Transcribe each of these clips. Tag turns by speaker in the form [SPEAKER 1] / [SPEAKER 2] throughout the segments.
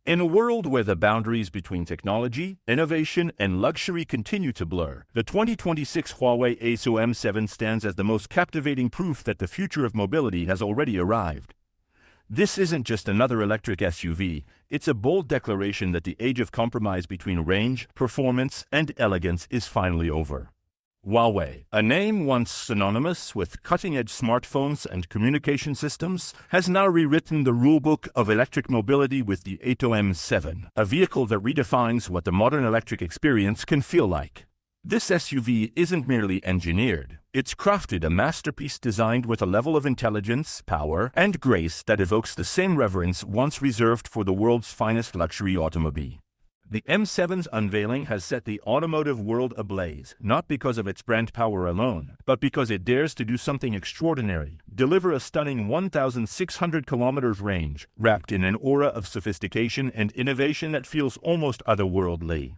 [SPEAKER 1] In a world where the boundaries between technology, innovation, and luxury continue to blur, the 2026 Huawei AITO M7 stands as the most captivating proof that the future of mobility has already arrived. This isn't just another electric SUV, it's a bold declaration that the age of compromise between range, performance, and elegance is finally over. Huawei, a name once synonymous with cutting-edge smartphones and communication systems, has now rewritten the rulebook of electric mobility with the AITO M7, a vehicle that redefines what the modern electric experience can feel like. This SUV isn't merely engineered. It's crafted, a masterpiece designed with a level of intelligence, power, and grace that evokes the same reverence once reserved for the world's finest luxury automobile. The M7's unveiling has set the automotive world ablaze, not because of its brand power alone, but because it dares to do something extraordinary, deliver a stunning 1,600 kilometers range, wrapped in an aura of sophistication and innovation that feels almost otherworldly.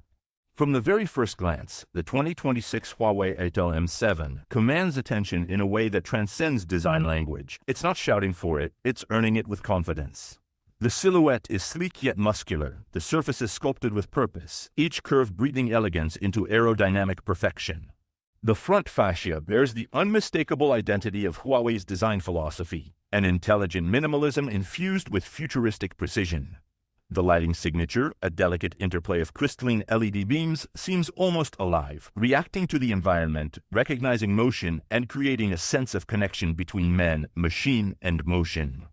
[SPEAKER 1] From the very first glance, the 2026 Huawei AITO M7 commands attention in a way that transcends design language. It's not shouting for it, it's earning it with confidence. The silhouette is sleek yet muscular, the surface is sculpted with purpose, each curve breathing elegance into aerodynamic perfection. The front fascia bears the unmistakable identity of Huawei's design philosophy, an intelligent minimalism infused with futuristic precision. The lighting signature, a delicate interplay of crystalline LED beams, seems almost alive, reacting to the environment, recognizing motion, and creating a sense of connection between man, machine, and motion.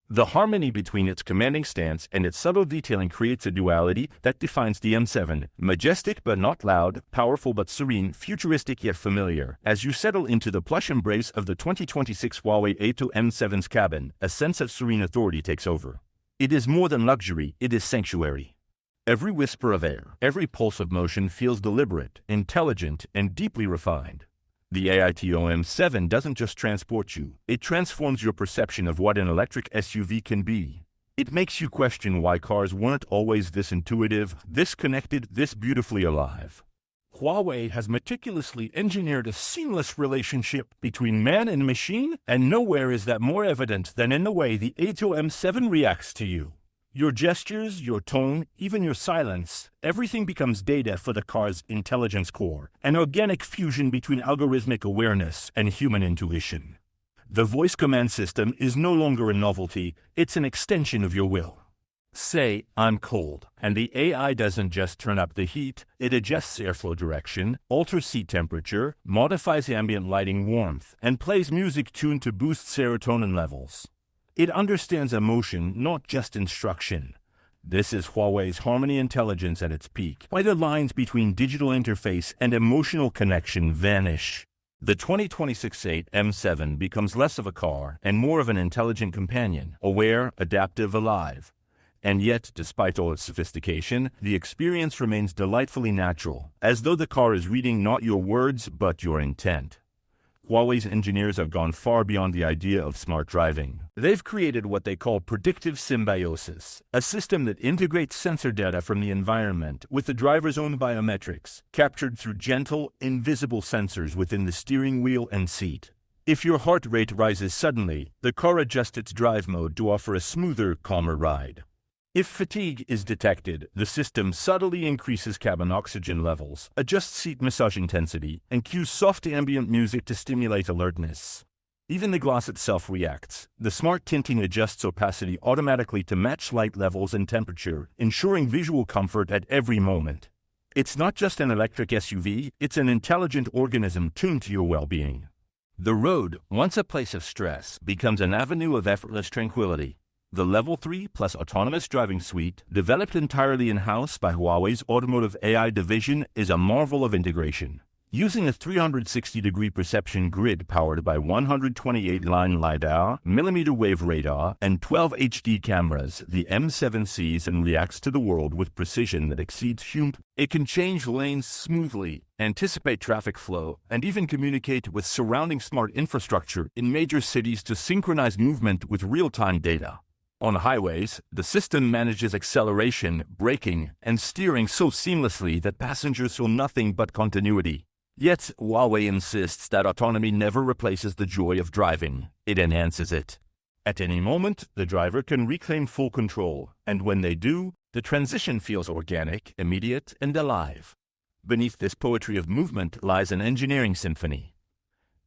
[SPEAKER 1] The harmony between its commanding stance and its subtle detailing creates a duality that defines the M7, majestic but not loud, powerful but serene, futuristic yet familiar. As you settle into the plush embrace of the 2026 Huawei AITO M7's cabin, a sense of serene authority takes over. It is more than luxury, it is sanctuary. Every whisper of air, every pulse of motion feels deliberate, intelligent, and deeply refined. The AITO M7 doesn't just transport you, it transforms your perception of what an electric SUV can be. It makes you question why cars weren't always this intuitive, this connected, this beautifully alive. Huawei has meticulously engineered a seamless relationship between man and machine, and nowhere is that more evident than in the way the AITO M7 reacts to you. Your gestures, your tone, even your silence, everything becomes data for the car's intelligence core, an organic fusion between algorithmic awareness and human intuition. The voice command system is no longer a novelty, it's an extension of your will. Say, "I'm cold," and the AI doesn't just turn up the heat, it adjusts airflow direction, alters seat temperature, modifies ambient lighting warmth, and plays music tuned to boost serotonin levels. It understands emotion, not just instruction. This is Huawei's Harmony intelligence at its peak, why the lines between digital interface and emotional connection vanish. The 2026 AITO M7 becomes less of a car and more of an intelligent companion, aware, adaptive, alive. And yet, despite all its sophistication, the experience remains delightfully natural, as though the car is reading not your words, but your intent. Huawei's engineers have gone far beyond the idea of smart driving. They've created what they call predictive symbiosis, a system that integrates sensor data from the environment with the driver's own biometrics, captured through gentle, invisible sensors within the steering wheel and seat. If your heart rate rises suddenly, the car adjusts its drive mode to offer a smoother, calmer ride. If fatigue is detected, the system subtly increases cabin oxygen levels, adjusts seat massage intensity, and cues soft ambient music to stimulate alertness. Even the glass itself reacts. The smart tinting adjusts opacity automatically to match light levels and temperature, ensuring visual comfort at every moment. It's not just an electric SUV, it's an intelligent organism tuned to your well-being. The road, once a place of stress, becomes an avenue of effortless tranquility. The Level 3 plus Autonomous Driving Suite, developed entirely in-house by Huawei's Automotive AI division, is a marvel of integration. Using a 360-degree perception grid powered by 128-line LiDAR, millimeter-wave radar, and 12 HD cameras, the M7 sees and reacts to the world with precision that exceeds human. It can change lanes smoothly, anticipate traffic flow, and even communicate with surrounding smart infrastructure in major cities to synchronize movement with real-time data. On highways, the system manages acceleration, braking, and steering so seamlessly that passengers feel nothing but continuity. Yet, Huawei insists that autonomy never replaces the joy of driving, it enhances it. At any moment, the driver can reclaim full control, and when they do, The transition feels organic, immediate, and alive. Beneath this poetry of movement lies an engineering symphony.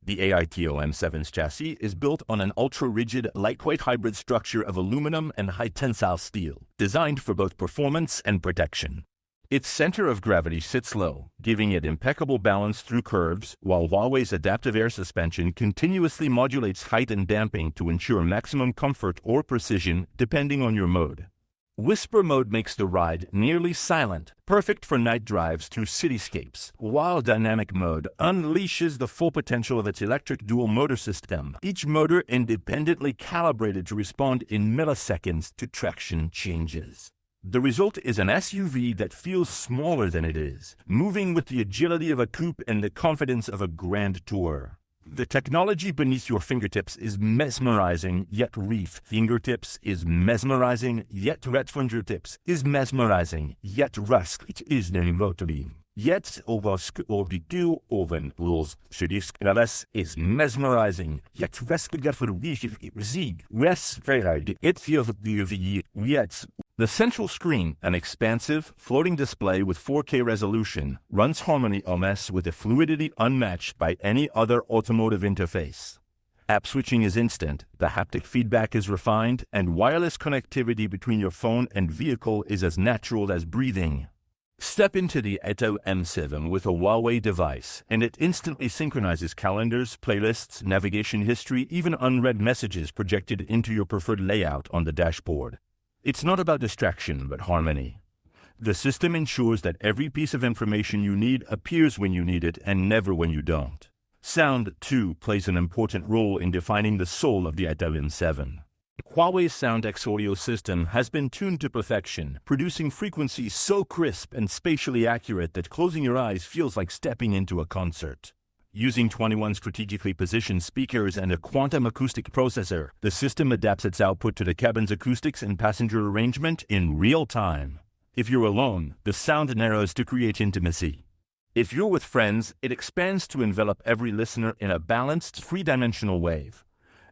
[SPEAKER 1] The AITO M7's chassis is built on an ultra-rigid, lightweight hybrid structure of aluminum and high-tensile steel, designed for both performance and protection. Its center of gravity sits low, giving it impeccable balance through curves, while Huawei's adaptive air suspension continuously modulates height and damping to ensure maximum comfort or precision depending on your mode. Whisper mode makes the ride nearly silent, perfect for night drives through cityscapes, while dynamic mode unleashes the full potential of its electric dual motor system, each motor independently calibrated to respond in milliseconds to traction changes. The result is an SUV that feels smaller than it is, moving with the agility of a coupe and the confidence of a grand tour. The technology beneath your fingertips is mesmerizing, yet fingertips is mesmerizing, yet fingertips is mesmerizing, yet it is nemotally. Yet oversk orbidu oven rules Sudiskalas is mesmerizing, yet it feels the yet. The central screen, an expansive, floating display with 4K resolution, runs HarmonyOS with a fluidity unmatched by any other automotive interface. App switching is instant, the haptic feedback is refined, and wireless connectivity between your phone and vehicle is as natural as breathing. Step into the AITO M7 with a Huawei device, and it instantly synchronizes calendars, playlists, navigation history, even unread messages projected into your preferred layout on the dashboard. It's not about distraction, but harmony. The system ensures that every piece of information you need appears when you need it and never when you don't. Sound, too, plays an important role in defining the soul of the AITO M7. Huawei's SoundX audio system has been tuned to perfection, producing frequencies so crisp and spatially accurate that closing your eyes feels like stepping into a concert. Using 21 strategically positioned speakers and a quantum acoustic processor, the system adapts its output to the cabin's acoustics and passenger arrangement in real time. If you're alone, the sound narrows to create intimacy. If you're with friends, it expands to envelop every listener in a balanced, three-dimensional wave.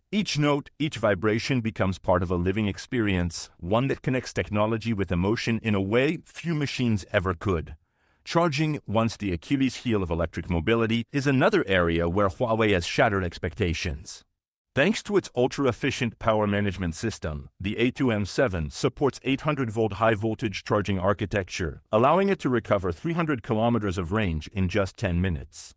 [SPEAKER 1] Each note, each vibration becomes part of a living experience, one that connects technology with emotion in a way few machines ever could. Charging, once the Achilles heel of electric mobility, is another area where Huawei has shattered expectations. Thanks to its ultra-efficient power management system, the AITO M7 supports 800-volt high-voltage charging architecture, allowing it to recover 300 kilometers of range in just 10 minutes.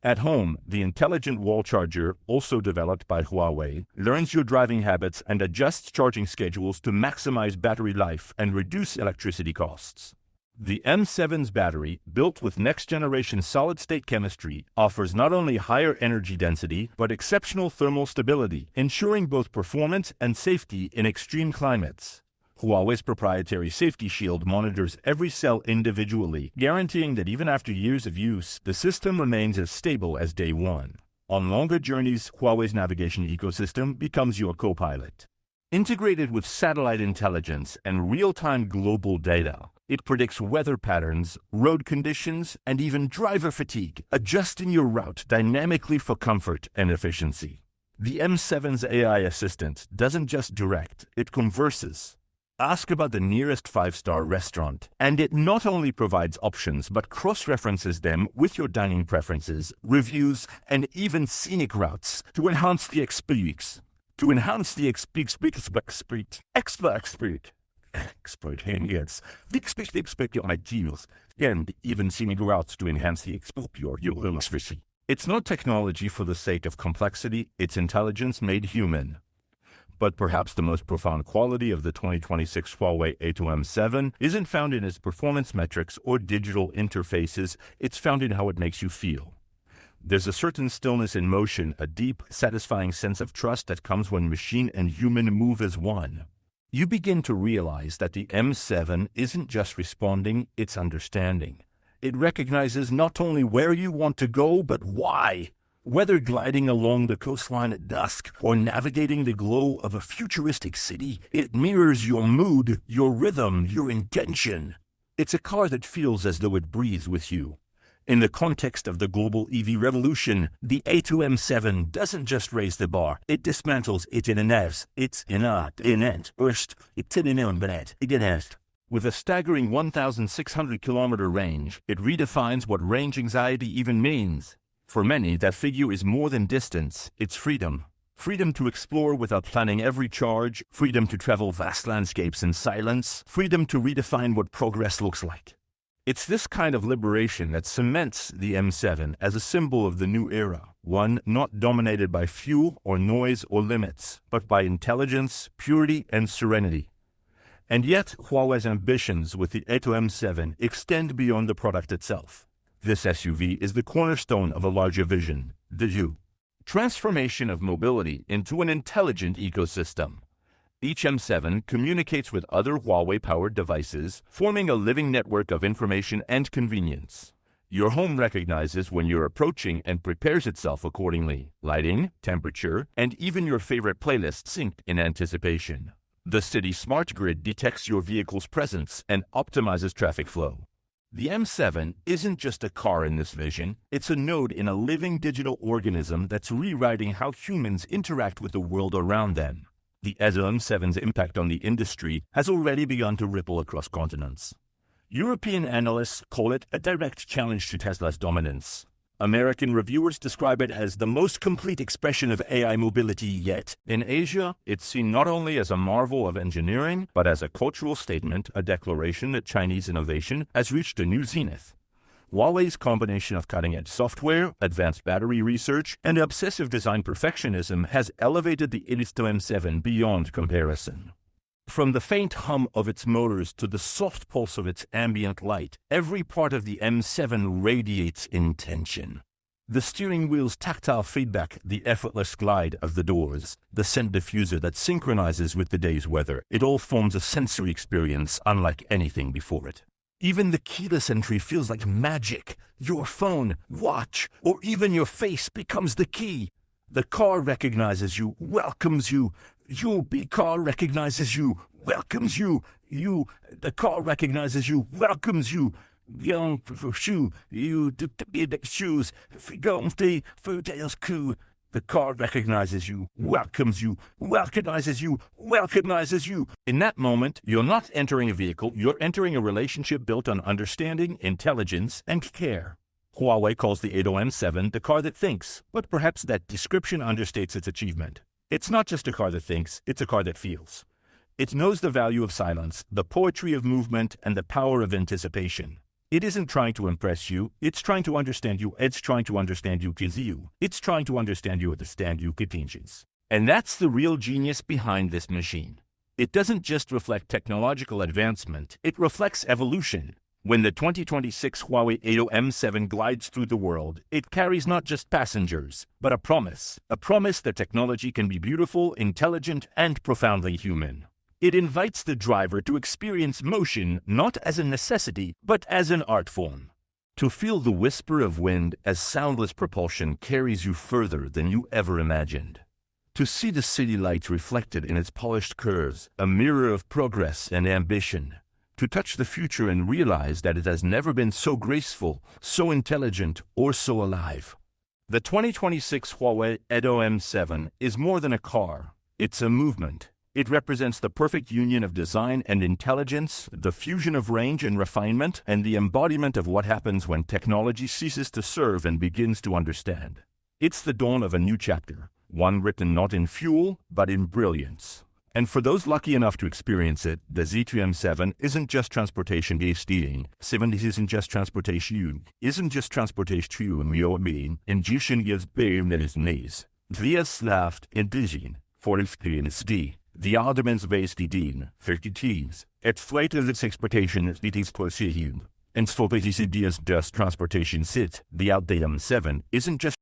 [SPEAKER 1] At home, the intelligent wall charger, also developed by Huawei, learns your driving habits and adjusts charging schedules to maximize battery life and reduce electricity costs. The M7's battery, built with next-generation solid-state chemistry, offers not only higher energy density, but exceptional thermal stability, ensuring both performance and safety in extreme climates. Huawei's proprietary safety shield monitors every cell individually, guaranteeing that even after years of use, the system remains as stable as day one. On longer journeys, Huawei's navigation ecosystem becomes your co-pilot. Integrated with satellite intelligence and real-time global data, it predicts weather patterns, road conditions, and even driver fatigue, adjusting your route dynamically for comfort and efficiency. The M7's AI assistant doesn't just direct, it converses. Ask about the nearest five-star restaurant, and it not only provides options but cross-references them with your dining preferences, reviews, and even scenic routes to enhance the experience. Experience your ideals, and even scenic routes to enhance the experience. It's not technology for the sake of complexity, it's intelligence made human. But perhaps the most profound quality of the 2026 Huawei AITO M7 isn't found in its performance metrics or digital interfaces, it's found in how it makes you feel. There's a certain stillness in motion, a deep, satisfying sense of trust that comes when machine and human move as one. You begin to realize that the M7 isn't just responding, it's understanding. It recognizes not only where you want to go, but why. Whether gliding along the coastline at dusk or navigating the glow of a futuristic city, it mirrors your mood, your rhythm, your intention. It's a car that feels as though it breathes with you. In the context of the global EV revolution, the AITO M7 doesn't just raise the bar, it dismantles it in a nerves. With a staggering 1,600-kilometer range, it redefines what range anxiety even means. For many, that figure is more than distance, it's freedom. Freedom to explore without planning every charge, freedom to travel vast landscapes in silence, freedom to redefine what progress looks like. It's this kind of liberation that cements the M7 as a symbol of the new era, one not dominated by fuel or noise or limits, but by intelligence, purity, and serenity. And yet, Huawei's ambitions with the AITO M7 extend beyond the product itself. This SUV is the cornerstone of a larger vision, the transformation of mobility into an intelligent ecosystem. Each M7 communicates with other Huawei-powered devices, forming a living network of information and convenience. Your home recognizes when you're approaching and prepares itself accordingly. Lighting, temperature, and even your favorite playlist synced in anticipation. The city smart grid detects your vehicle's presence and optimizes traffic flow. The M7 isn't just a car in this vision, it's a node in a living digital organism that's rewriting how humans interact with the world around them. The AITO M7's impact on the industry has already begun to ripple across continents. European analysts call it a direct challenge to Tesla's dominance. American reviewers describe it as the most complete expression of AI mobility yet. In Asia, it's seen not only as a marvel of engineering, but as a cultural statement, a declaration that Chinese innovation has reached a new zenith. Huawei's combination of cutting-edge software, advanced battery research, and obsessive design perfectionism has elevated the AITO M7 beyond comparison. From the faint hum of its motors to the soft pulse of its ambient light, every part of the M7 radiates intention. The steering wheel's tactile feedback, the effortless glide of the doors, the scent diffuser that synchronizes with the day's weather, it all forms a sensory experience unlike anything before it. Even the keyless entry feels like magic. Your phone, watch, or even your face becomes the key. The car recognizes you, welcomes you. The car recognizes you, welcomes you. The car recognizes you, welcomes you. Shoes, the car recognizes you, welcomes you, recognizes you, recognizes you. In that moment, you're not entering a vehicle, you're entering a relationship built on understanding, intelligence, and care. Huawei calls the AITO M7 the car that thinks, but perhaps that description understates its achievement. It's not just a car that thinks, it's a car that feels. It knows the value of silence, the poetry of movement, and the power of anticipation. It isn't trying to impress you, it's trying to understand you, it's trying to understand you, it's trying to understand you, understand you, contingents. And that's the real genius behind this machine. It doesn't just reflect technological advancement, it reflects evolution. When the 2026 Huawei AITO M7 glides through the world, it carries not just passengers, but a promise that technology can be beautiful, intelligent, and profoundly human. It invites the driver to experience motion not as a necessity, but as an art form. To feel the whisper of wind as soundless propulsion carries you further than you ever imagined. To see the city lights reflected in its polished curves, a mirror of progress and ambition. To touch the future and realize that it has never been so graceful, so intelligent, or so alive. The 2026 Huawei AITO M7 is more than a car. It's a movement. It represents the perfect union of design and intelligence, the fusion of range and refinement, and the embodiment of what happens when technology ceases to serve and begins to understand. It's the dawn of a new chapter, one written not in fuel, but in brilliance. And for those lucky enough to experience it, the AITO M7 isn't just transportation gesting. 70 isn't just transportation. Isn't just transportation, you mean. Intuition gives being that is knees. Via slaft indigen, for SD. The arguments based in 30 teams. At flight of its exportation is it is close to you. And for this ideas just transportation sit, the AITO M7 isn't just